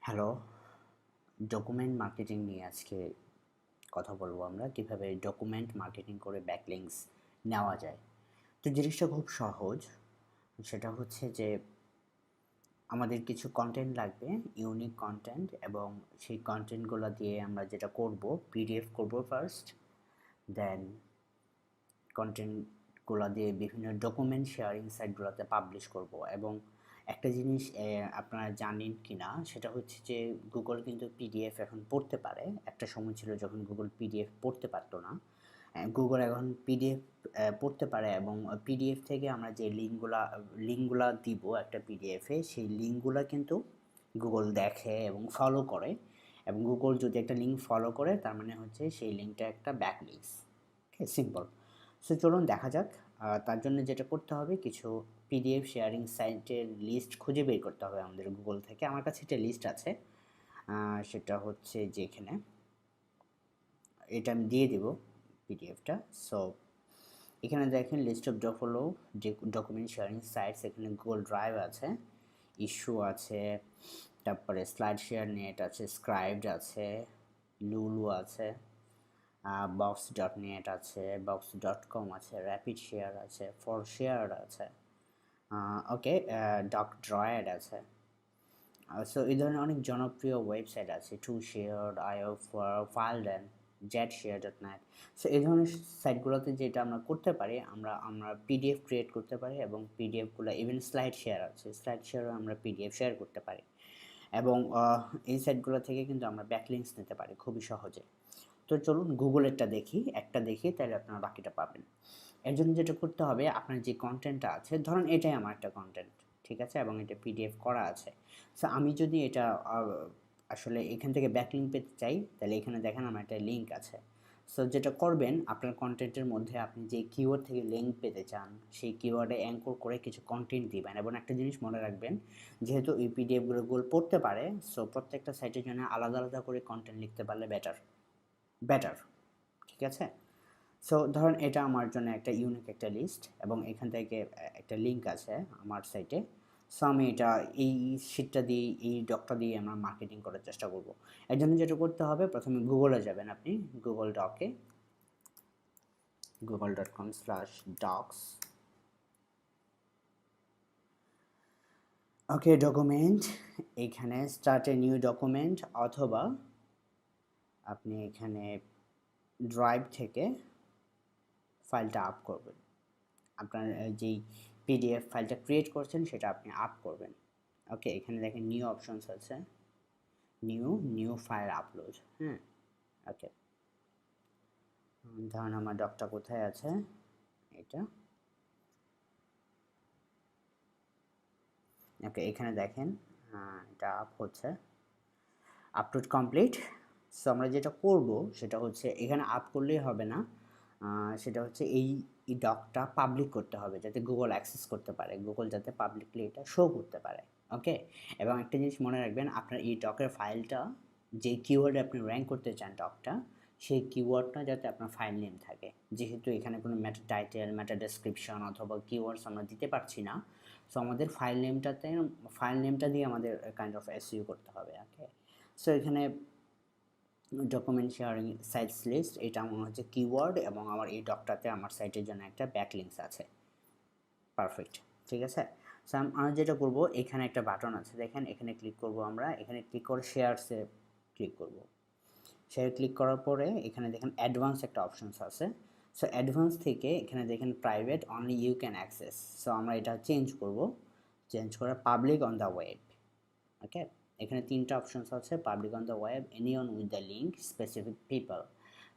Hello, document marketing নিয়ে আজকে কথা বলবো আমরা কিভাবে ডকুমেন্ট মার্কেটিং করে ব্যাকলিংকস নেওয়া যায়। তো জিনিসটা খুব সহজ। সেটা হচ্ছে যে আমাদের কিছু কন্টেন্ট লাগবে, ইউনিক কন্টেন্ট, এবং সেই কন্টেন্টগুলো দিয়ে আমরা যেটা করব, পিডিএফ করব ফার্স্ট, দেন কন্টেন্টগুলো দিয়ে বিভিন্ন ডকুমেন্ট শেয়ারিং সাইটগুলোতে পাবলিশ করব। এবং একটা জিনিস আপনারা জানেন কি না, সেটা হচ্ছে যে গুগল কিন্তু পিডিএফ এখন পড়তে পারে। একটা সময় ছিল যখন গুগল পিডিএফ পড়তে পারতো না। গুগল এখন পিডিএফ পড়তে পারে, এবং পিডিএফ থেকে আমরা যে লিঙ্কগুলা দিব একটা পিডিএফে, সেই লিঙ্কগুলা কিন্তু গুগল দেখে এবং ফলো করে। এবং গুগল যদি একটা লিঙ্ক ফলো করে, তার মানে হচ্ছে সেই লিঙ্কটা একটা ব্যাকলিংকস। ওকে, সিম্পল। সো চলুন দেখা যাক। তার জন্য যেটা করতে হবে, কিছু পিডিএফ শেয়ারিং সাইটের লিস্ট খুঁজে বের করতে হবে আমাদের গুগল থেকে। আমার কাছে একটা লিস্ট আছে, সেটা হচ্ছে যে এখানে এটা আমি দিয়ে দিব পিডিএফটা। সো এখানে দেখেন লিস্ট অফ হলো যে ডকুমেন্ট শেয়ারিং সাইটস। এখানে গুগল ড্রাইভ আছে, ইস্যু আছে, তারপরে স্লাইড শেয়ার নেট আছে, স্ক্রাইবড আছে, লুলু আছে, box.net আছে, box.com আছে, র্যাপিড শেয়ার আছে, ফর শেয়ার আছে, ওকে, ডক ড্রয়েড আছে। সো এই ধরনের অনেক জনপ্রিয় ওয়েবসাইট আছে, two share, IO, FileDen, jet share dot net. So এই ধরনের সাইটগুলোতে যেটা আমরা করতে পারি, আমরা পিডিএফ ক্রিয়েট করতে পারি, এবং পিডিএফগুলো ইভেন স্লাইড শেয়ার আছে, স্লাইড শেয়ারও আমরা পিডিএফ শেয়ার করতে পারি। এবং এই সাইটগুলো থেকে কিন্তু আমরা ব্যাকলিংকস নিতে পারি খুবই সহজে। তো চলুন গুগলেরটা দেখি, একটা দেখি, তাহলে আপনারা বাকিটা পাবেন। এর জন্য যেটা করতে হবে, আপনার যে কন্টেন্টটা আছে, ধরুন এটাই আমার একটা কন্টেন্ট, ঠিক আছে, এবং এটা পিডিএফ করা আছে। সো আমি যদি এটা আসলে এখান থেকে ব্যাকলিংক পেতে চাই, তাহলে এখানে দেখেন আমার একটা লিঙ্ক আছে। সো যেটা করবেন, আপনার কন্টেন্টের মধ্যে আপনি যে কিওয়ার্ড থেকে লিঙ্ক পেতে চান, সেই কিওয়ার্ডে অ্যাঙ্কর করে কিছু কন্টেন্ট দিবেন। এবং একটা জিনিস মনে রাখবেন, যেহেতু এই পিডিএফগুলো গুগল পড়তে পারে, সো প্রত্যেকটা সাইটের জন্য আলাদা আলাদা করে কন্টেন্ট লিখতে পারলে বেটার, ঠিক আছে। সো ধরুন এটা আমার জন্য একটা ইউনিক একটা লিস্ট, এবং এখান থেকে একটা লিঙ্ক আছে আমার সাইটে। সো আমি এটা এই শিটটা দিয়ে, এই ডকটা দিয়ে আমরা মার্কেটিং করার চেষ্টা করব। এর জন্য যেটা করতে হবে, প্রথমে গুগলে যাবেন আপনি, গুগল ডকে, google.com/docs, ওকে, ডকুমেন্ট, এখানে স্টার্ট এ নিউ ডকুমেন্ট, অথবা আপনি এখানে ড্রাইভ থেকে ফাইলটা আপ করবেন। আপনার যেই পিডিএফ ফাইলটা ক্রিয়েট করছেন সেটা আপনি আপ করবেন। ওকে, এখানে দেখেন নিউ অপশনস আছে, নিউ ফাইল আপলোড। হ্যাঁ, ওকে, ধরুন আমার ডকটা কোথায় আছে, এটা, ওকে, এখানে দেখেন এটা আপ হচ্ছে, আপলোড কমপ্লিট। সো আমরা যেটা করব সেটা হচ্ছে, এখানে আপ করলেই হবে না, সেটা হচ্ছে এই ডকটা পাবলিক করতে হবে, যাতে গুগল অ্যাক্সেস করতে পারে, গুগল যাতে পাবলিকলি এটা শো করতে পারে। ওকে, এবং একটা জিনিস মনে রাখবেন, আপনার এই ডকের ফাইলটা যে কিওয়ার্ডে আপনি র্যাঙ্ক করতে চান ডকটা, সেই কিওয়ার্ডটা যাতে আপনার ফাইল নেম থাকে। যেহেতু এখানে কোনো মেটা টাইটেল, মেটা ডেসক্রিপশন অথবা কিওয়ার্ডস আমরা দিতে পারছি না, সো আমাদের ফাইল নেমটা দিয়ে আমাদের কাইন্ড অফ এসইও করতে হবে। ওকে, সো এখানে ডকুমেন্ট শেয়ারিং সাইটস লিস্ট, এটা মনে হচ্ছে কিওয়ার্ড, এবং আমার এই ডকটাতে আমার সাইটের জন্য একটা ব্যাকলিংকস আছে। পারফেক্ট, ঠিক আছে। সো আমরা যেটা করব, এখানে একটা বাটন আছে দেখেন, এখানে ক্লিক করব আমরা, এখানে ক্লিক করে শেয়ারসে ক্লিক করব। শেয়ার ক্লিক করার পরে এখানে দেখেন অ্যাডভান্স একটা অপশনস আছে। সো অ্যাডভান্স থেকে এখানে দেখেন private only you can access. So আমরা এটা চেঞ্জ করব, চেঞ্জ করে public on the web. Okay, এখানে তিনটা অপশনস আছে, public on the web, anyone with the link, specific people.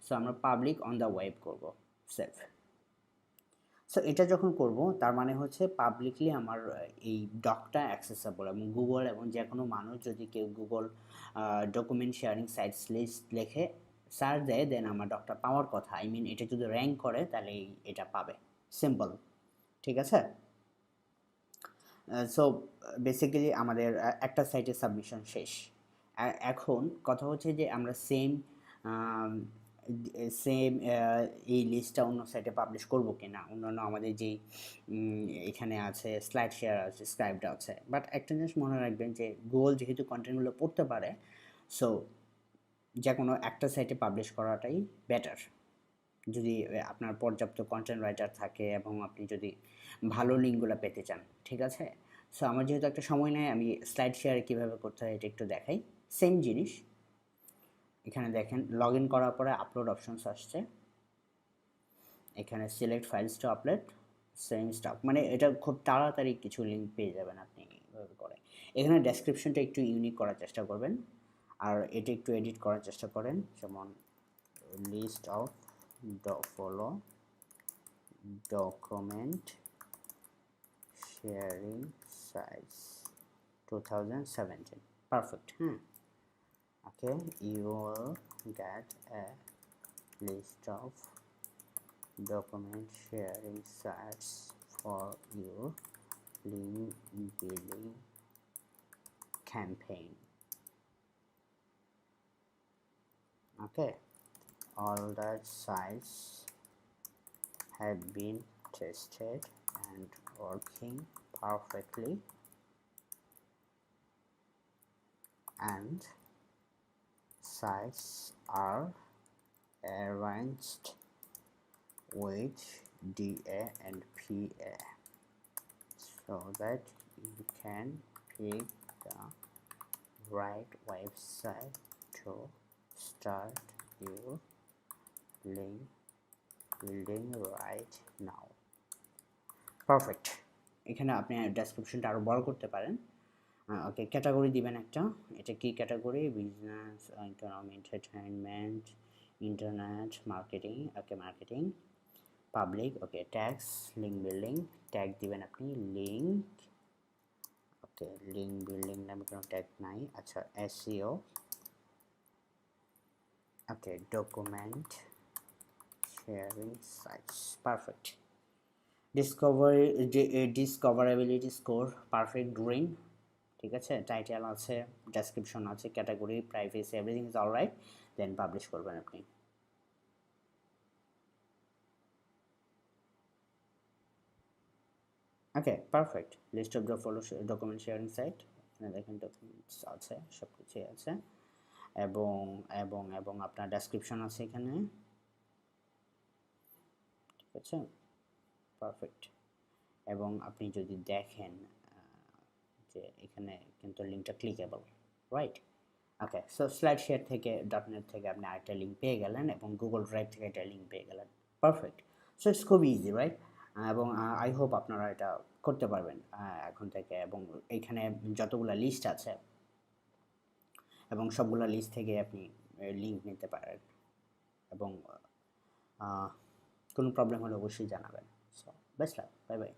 So আমরা পাবলিক অন দ্য ওয়েব করব, সেভ। সো এটা যখন করব, তার মানে হচ্ছে পাবলিকলি আমার এই ডকটা অ্যাক্সেসেবল, এবং গুগল এবং যে কোনো মানুষ যদি কেউ Google document sharing sites list লেখে সার্চ দেয়, দেন আমার ডকটা পাওয়ার কথা, আই মিন এটা যদি র্যাঙ্ক করে, তাহলে এটা পাবে। সিম্পল, ঠিক আছে। সো বেসিক্যালি আমাদের একটা সাইটে সাবমিশন শেষ। এখন কথা হচ্ছে যে আমরা সেম সেম এই লিস্টটা অন্য সাইটে পাবলিশ করবো কিনা, অন্যান্য আমাদের যেই এখানে আছে স্লাইড শেয়ার আছে, স্ক্রাইবটা আছে। বাট একটা জিনিস মনে রাখবেন যে গুগল যেহেতু কন্টেন্টগুলো পড়তে পারে, সো যে কোনো একটা সাইটে পাবলিশ করাটাই বেটার, যদি আপনার পর্যাপ্ত কন্টেন্ট রাইটার থাকে এবং আপনি যদি ভালো লিঙ্কগুলো পেতে চান। ঠিক আছে, সো আমার যেহেতু একটা সময় নেই, আমি স্লাইড শেয়ার কীভাবে করতে হয় এটা একটু দেখাই। সেম জিনিস, এখানে দেখেন লগ ইন করার পরে আপলোড অপশনস আসছে, এখানে select files to upload, same stock, মানে এটা খুব তাড়াতাড়ি কিছু লিঙ্ক পেয়ে যাবেন আপনি এইভাবে করে। এখানে ডেসক্রিপশনটা একটু ইউনিক করার চেষ্টা করবেন, আর এটা একটু এডিট করার চেষ্টা করেন, যেমন list of follow document sharing sites 2017, perfect. Okay, you will get a list of document sharing sites for your link building campaign. Okay, all that sites have been tested and working perfectly, and sites are arranged with DA and PA so that you can pick the right website to start your link building right now. Perfect. এখানে আপনি ডেসক্রিপশনটা আরও বড় করতে পারেন। ওকে, category দিবেন একটা, এটা কি category? Business, economy, entertainment, internet marketing. Okay, marketing. Public, okay, tax, link building, tag দিবেন আপনি লিঙ্ক। ওকে, লিঙ্ক বিল্ডিং নামে কোনো ট্যাগ নাই। আচ্ছা, SEO. Okay, document sharing sites, perfect. Discoverability score perfect green. ঠিক আছে, টাইটেল আছে, ডেসক্রিপশন আছে, category, privacy, everything is alright, then publish করবেন আপনি। Okay, perfect. List of the follow document sharing site, এখানে দেখেন ডকুমেন্টস আছে, সব কিছুই আছে, এবং এবং এবং আপনার ডেসক্রিপশন আছে এখানে। ঠিক আছে, পারফেক্ট। এবং আপনি যদি দেখেন যে এখানে কিন্তু লিঙ্কটা ক্লিকেবল, রাইট? ওকে, সো স্লাইড শেয়ার থেকে .net থেকে আপনি আরেকটা লিঙ্ক পেয়ে গেলেন এবং গুগল ড্রাইভ থেকে একটা লিঙ্ক পেয়ে গেলেন, পারফেক্ট। সো ইটস খুব ইজি, রাইট? এবং আই হোপ আপনারা এটা করতে পারবেন এখন থেকে, এবং এইখানে যতগুলো লিস্ট আছে এবং সবগুলো লিস্ট থেকে আপনি লিঙ্ক নিতে পারেন, এবং কোনো প্রবলেম হলে অবশ্যই জানাবেন। So best lakh, bye bye.